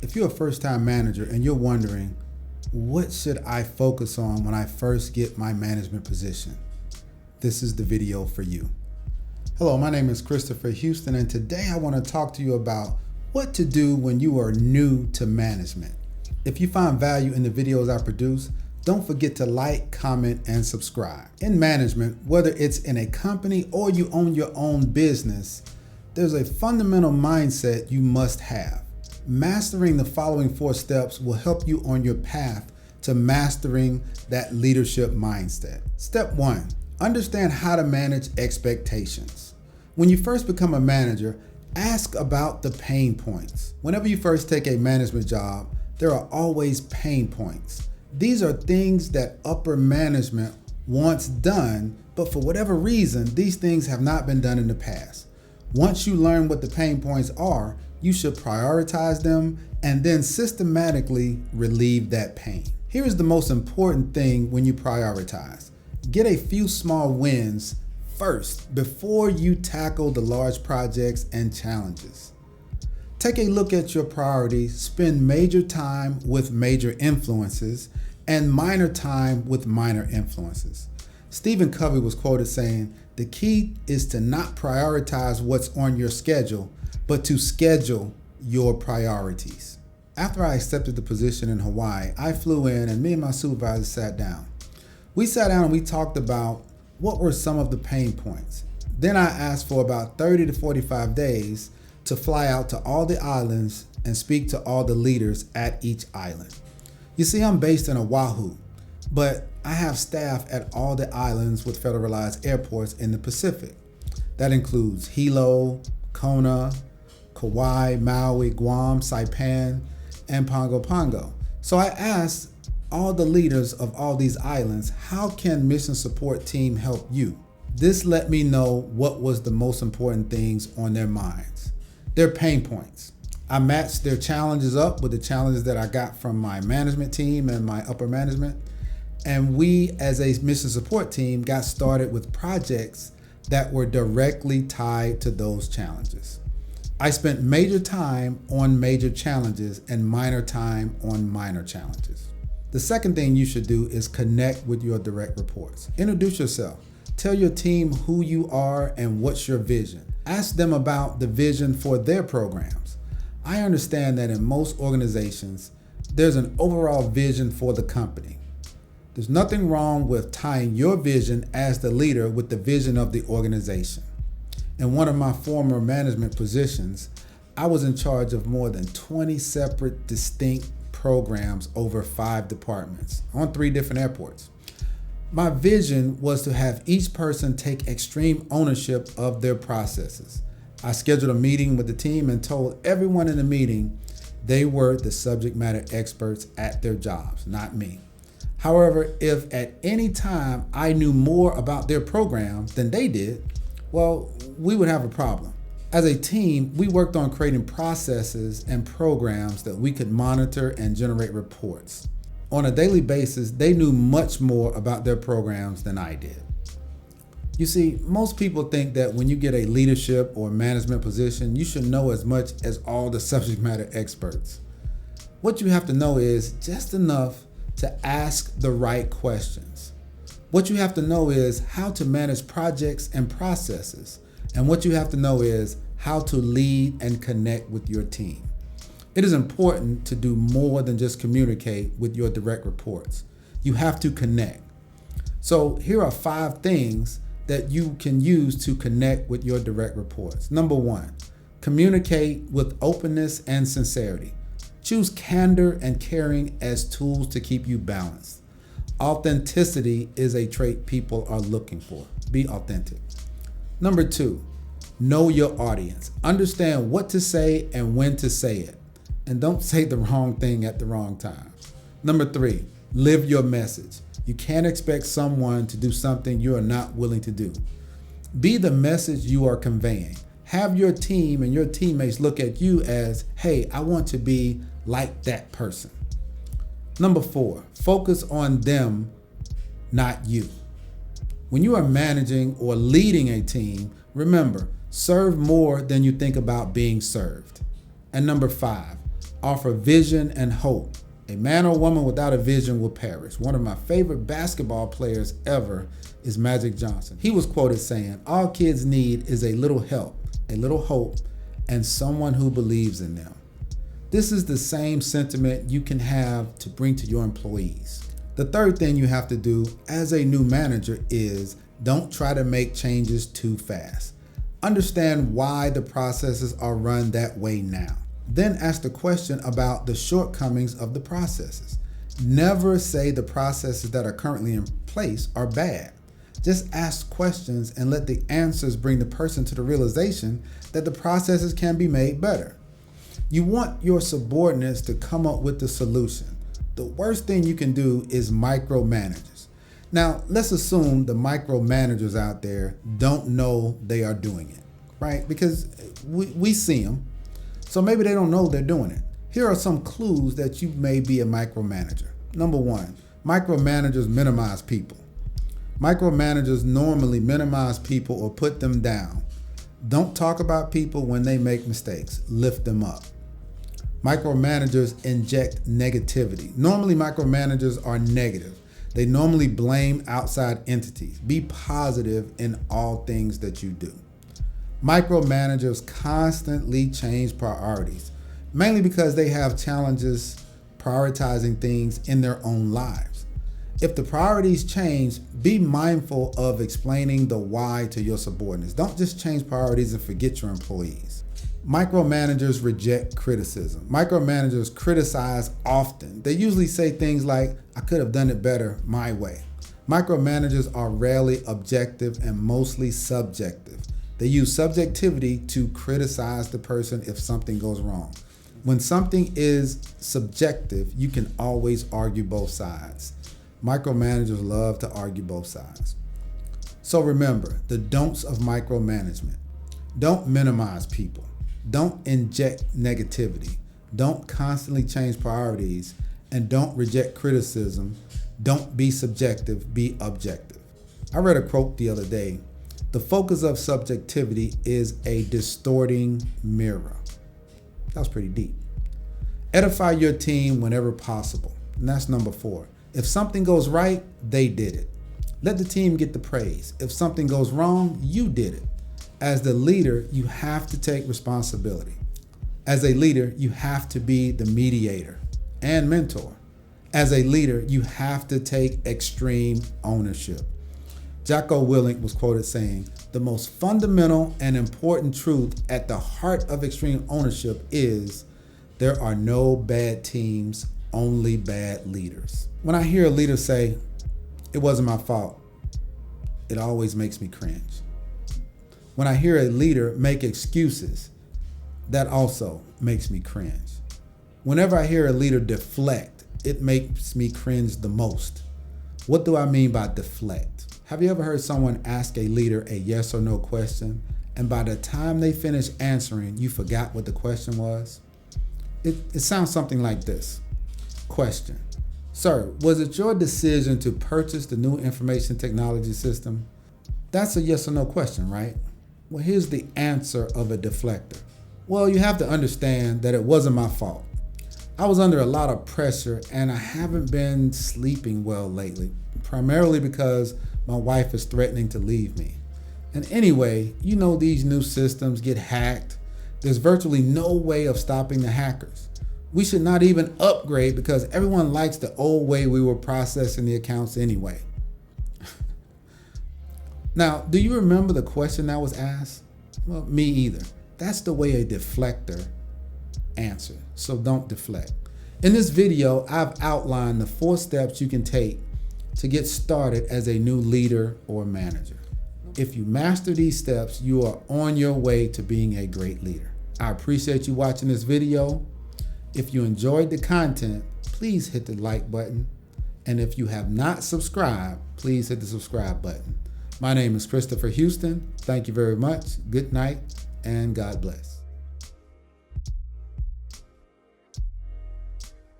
If you're a first-time manager and you're wondering, what should I focus on when I first get my management position? This is the video for you. Hello, my name is Christopher Houston, and today I want to talk to you about what to do when you are new to management. If you find value in the videos I produce, don't forget to like, comment, and subscribe. In management, whether it's in a company or you own your own business, there's a fundamental mindset you must have. Mastering the following 4 steps will help you on your path to mastering that leadership mindset. Step 1, understand how to manage expectations. When you first become a manager, ask about the pain points. Whenever you first take a management job, there are always pain points. These are things that upper management wants done, but for whatever reason, these things have not been done in the past. Once you learn what the pain points are, you should prioritize them and then systematically relieve that pain. Here is the most important thing when you prioritize. Get a few small wins first before you tackle the large projects and challenges. Take a look at your priorities, spend major time with major influences and minor time with minor influences. Stephen Covey was quoted saying, "The key is to not prioritize what's on your schedule, but to schedule your priorities." After I accepted the position in Hawaii, I flew in and me and my supervisor sat down. We sat down and we talked about what were some of the pain points. Then I asked for about 30 to 45 days to fly out to all the islands and speak to all the leaders at each island. You see, I'm based in Oahu, but I have staff at all the islands with federalized airports in the Pacific. That includes Hilo, Kona, Kauai, Maui, Guam, Saipan, and Pago Pago. So I asked all the leaders of all these islands, how can mission support team help you? This let me know what was the most important things on their minds, their pain points. I matched their challenges up with the challenges that I got from my management team and my upper management. And we, as a mission support team, got started with projects that were directly tied to those challenges. I spent major time on major challenges and minor time on minor challenges. The second thing you should do is connect with your direct reports. Introduce yourself. Tell your team who you are and what's your vision. Ask them about the vision for their programs. I understand that in most organizations, there's an overall vision for the company. There's nothing wrong with tying your vision as the leader with the vision of the organization. In one of my former management positions, I was in charge of more than 20 separate distinct programs over 5 departments on 3 different airports. My vision was to have each person take extreme ownership of their processes. I scheduled a meeting with the team and told everyone in the meeting they were the subject matter experts at their jobs, not me. However, if at any time I knew more about their program than they did, well, we would have a problem. As a team, we worked on creating processes and programs that we could monitor and generate reports. On a daily basis, they knew much more about their programs than I did. You see, most people think that when you get a leadership or management position, you should know as much as all the subject matter experts. What you have to know is just enough to ask the right questions. What you have to know is how to manage projects and processes. And what you have to know is how to lead and connect with your team. It is important to do more than just communicate with your direct reports. You have to connect. So here are 5 things that you can use to connect with your direct reports. Number 1, communicate with openness and sincerity. Choose candor and caring as tools to keep you balanced. Authenticity is a trait people are looking for. Be authentic. Number 2, know your audience. Understand what to say and when to say it. And don't say the wrong thing at the wrong time. Number 3, live your message. You can't expect someone to do something you are not willing to do. Be the message you are conveying. Have your team and your teammates look at you as, hey, I want to be like that person. Number 4, focus on them, not you. When you are managing or leading a team, remember, serve more than you think about being served. And number 5, offer vision and hope. A man or woman without a vision will perish. One of my favorite basketball players ever is Magic Johnson. He was quoted saying, "All kids need is a little help, a little hope, and someone who believes in them." This is the same sentiment you can have to bring to your employees. The third thing you have to do as a new manager is don't try to make changes too fast. Understand why the processes are run that way now. Then ask the question about the shortcomings of the processes. Never say the processes that are currently in place are bad. Just ask questions and let the answers bring the person to the realization that the processes can be made better. You want your subordinates to come up with the solution. The worst thing you can do is micromanage. Now, let's assume the micromanagers out there don't know they are doing it, right? Because we see them. So maybe they don't know they're doing it. Here are some clues that you may be a micromanager. Number one, micromanagers minimize people. Micromanagers normally minimize people or put them down. Don't talk about people when they make mistakes. Lift them up. Micromanagers inject negativity. Normally, micromanagers are negative. They normally blame outside entities. Be positive in all things that you do. Micromanagers constantly change priorities, mainly because they have challenges prioritizing things in their own lives. If the priorities change, be mindful of explaining the why to your subordinates. Don't just change priorities and forget your employees. Micromanagers reject criticism. Micromanagers criticize often. They usually say things like, "I could have done it better my way." Micromanagers are rarely objective and mostly subjective. They use subjectivity to criticize the person if something goes wrong. When something is subjective, you can always argue both sides. Micromanagers love to argue both sides. So remember, the don'ts of micromanagement. Don't minimize people. Don't inject negativity. Don't constantly change priorities. And don't reject criticism. Don't be subjective, be objective. I read a quote the other day. The focus of subjectivity is a distorting mirror. That was pretty deep. Edify your team whenever possible. And that's number 4. If something goes right, they did it. Let the team get the praise. If something goes wrong, you did it. As the leader, you have to take responsibility. As a leader, you have to be the mediator and mentor. As a leader, you have to take extreme ownership. Jocko Willink was quoted saying, "The most fundamental and important truth at the heart of extreme ownership is there are no bad teams, only bad leaders." When I hear a leader say, "It wasn't my fault," it always makes me cringe. When I hear a leader make excuses, that also makes me cringe. Whenever I hear a leader deflect, it makes me cringe the most. What do I mean by deflect? Have you ever heard someone ask a leader a yes or no question, and by the time they finish answering, you forgot what the question was? It sounds something like this. Question: "Sir, was it your decision to purchase the new information technology system?" That's a yes or no question, right? Well, here's the answer of a deflector. Well, you have to understand that it wasn't my fault. I was under a lot of pressure and I haven't been sleeping well lately, primarily because my wife is threatening to leave me. And anyway, you know these new systems get hacked. There's virtually no way of stopping the hackers. We should not even upgrade because everyone likes the old way we were processing the accounts anyway. Now, do you remember the question that was asked? Well, me either. That's the way a deflector answers, so don't deflect. In this video, I've outlined the 4 steps you can take to get started as a new leader or manager. If you master these steps, you are on your way to being a great leader. I appreciate you watching this video. If you enjoyed the content, please hit the like button. And if you have not subscribed, please hit the subscribe button. My name is Christopher Houston. Thank you very much. Good night and God bless.